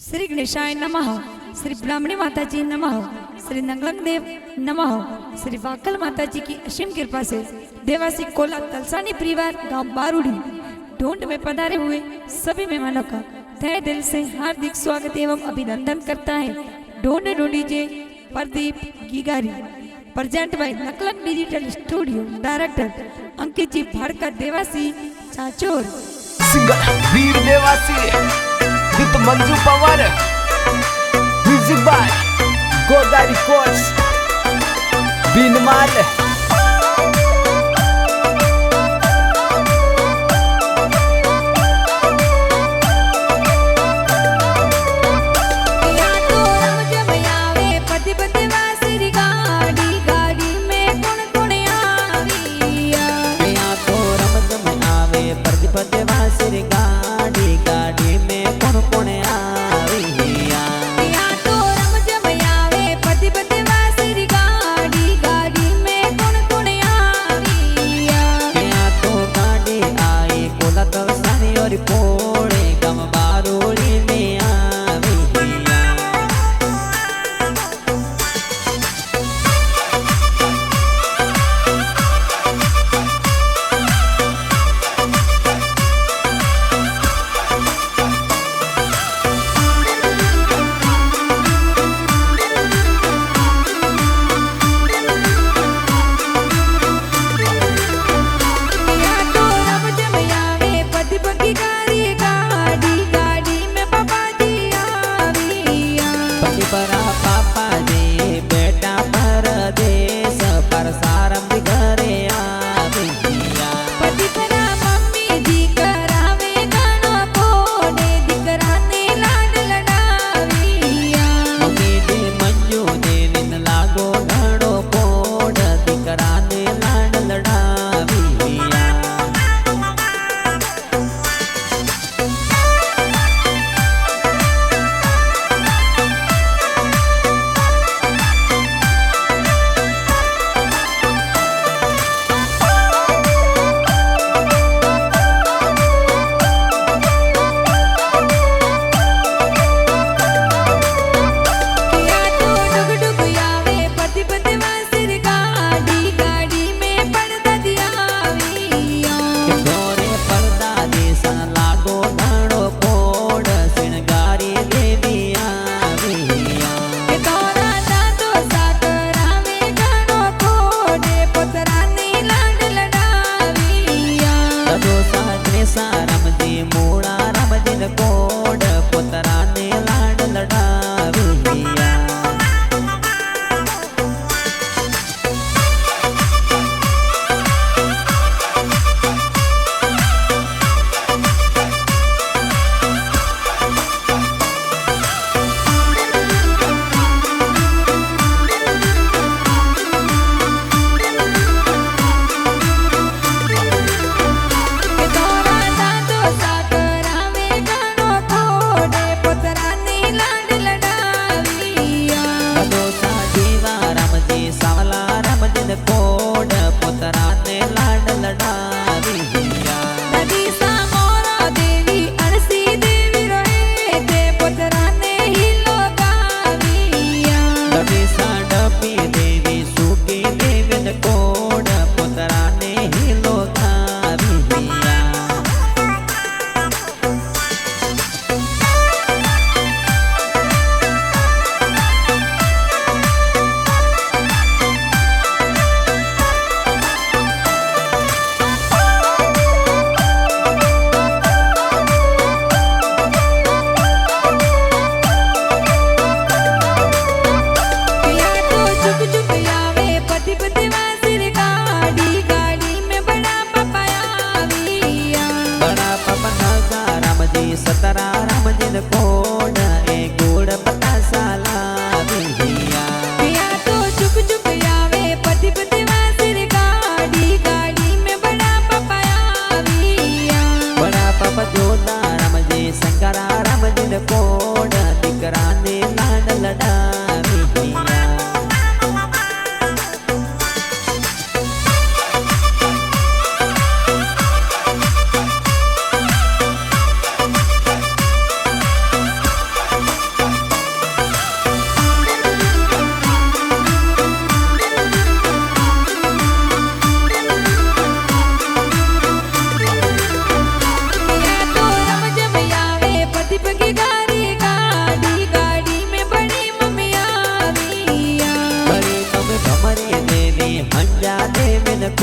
श्री गणेशाय नमः। श्री ब्राह्मणी माता जी नमः। श्री नंगलंग देव नमः। श्री वाकल माता जी की असीम कृपा से देवासी कोला तलसानी परिवार गांव बारूडी ढूंढ में पधारे हुए सभी मेहमानों का तहे दिल से हार्दिक स्वागत एवं अभिनंदन करता है ढूंढ ढूंढीजे प्रदीप गिगारी। प्रेजेंट बाय नकलंग digital studio. Director Ankit ji भाड़का देवासी चाचोर। Singer Veer Dewasi with Manju Pawar. Music by गोदारी कोच बीनमाल।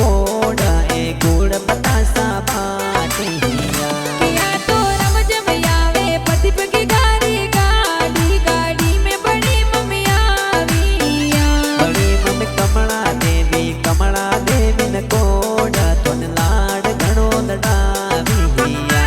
कोड ए गुड़ बतासा फाटिया किया तो रमज में आवे पति की गाड़ी गाड़ी गाड़ी में बड़ी मम्मी आविया बड़ी मम्मी कमला देवी न कोड तुन लाड घणो लडाविया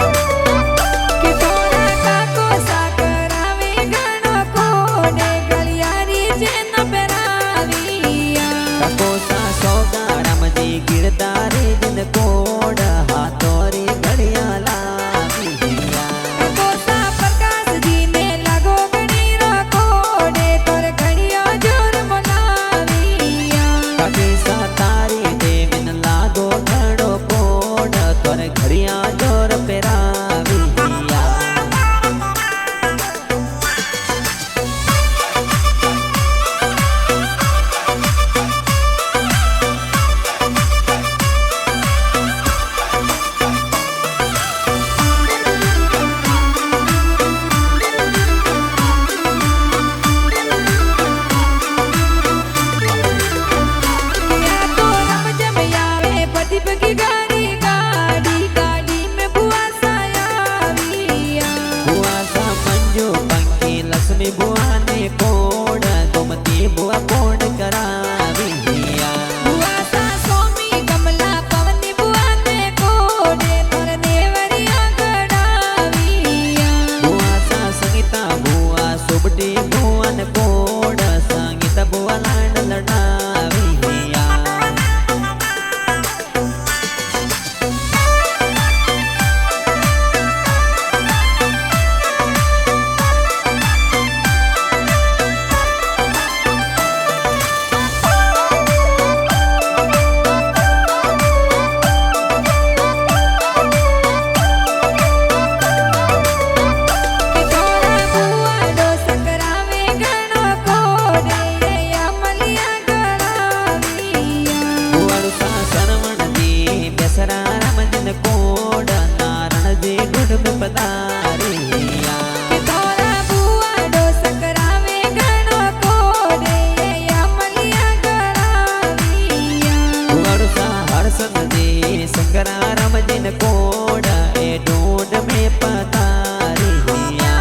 कि थोड़ा काको सा करावे घणो कोडे गलियारी जेन पेराविया कपोसा सोगाराम जी गिरदारी जिन कोड हाथोरी घड़िया लाविया कोसा प्रकाश जी ने लगो गणी रो कोडे तोर घड़िया जोर बोलाविया कपीसा तारी देविन लागो घड़ो कोड तोर घड़िया जोर पेराविया किया तो रमज में आवे पति की गाड़ी गाड़ी गाड़ी में बुआ सायाविया बुआ सा मंजू पंकी लक्ष्मी बुआ ने कोड गोमती बुआ कोड कराविया बुआ सा स्वामी कमला पवनी बुआ ने कोडे तोर नेवरिया गड़ाविया बुआ सा संगीता बुआ सुबटी बुआ न कोड संगीता बुआ लाड लडाविया कि थोड़ा बुआ दो सकरावे घणो कोडे या मलिया गड़ाविया बुआड़ सा सरवण जी बेसरा राम जिन कोड नारण जी गुड में पधारिया कि थोड़ा बुआ दो सकरावे घणो कोडे या मलिया गड़ाविया बुआड़ सा हर्षद जी शंकरा राम जिन कोड ए ढूंढ में पधारिया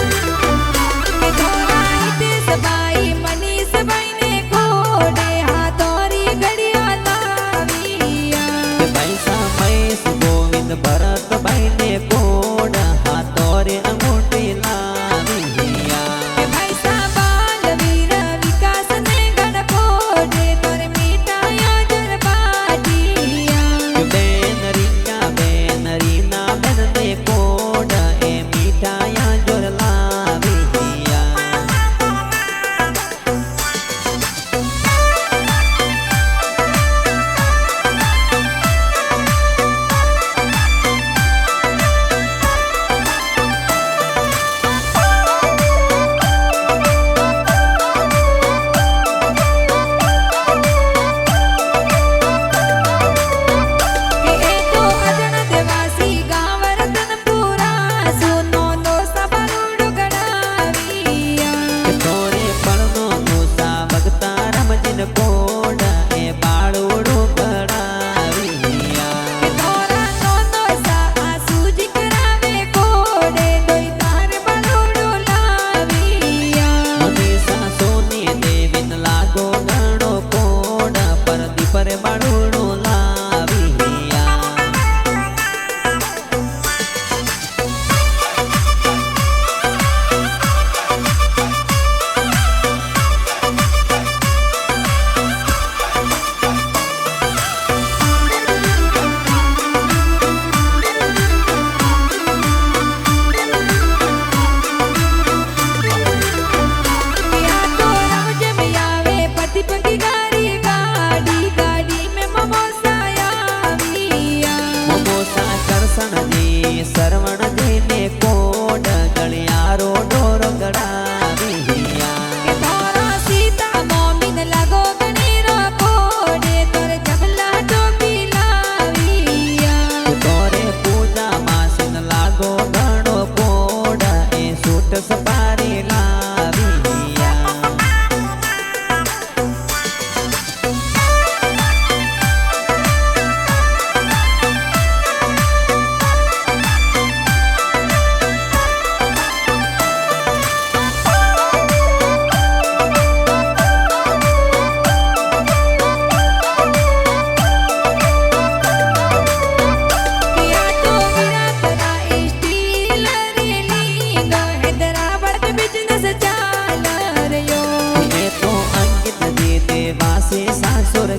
कि थोड़ा हितेश बाई मनीष बाई ने कोडे हाथोरी घड़िया लाविया पैसा पैस गोविंद भरत भाई ने कोड हाथोरे अंगूठी लाविया कि भैसा बालवीर विकास ने गण कोडे तोर मिठाया जर बाटिया बेन रीना बेन ने कोड ए मिठाया जोर लाविया सुर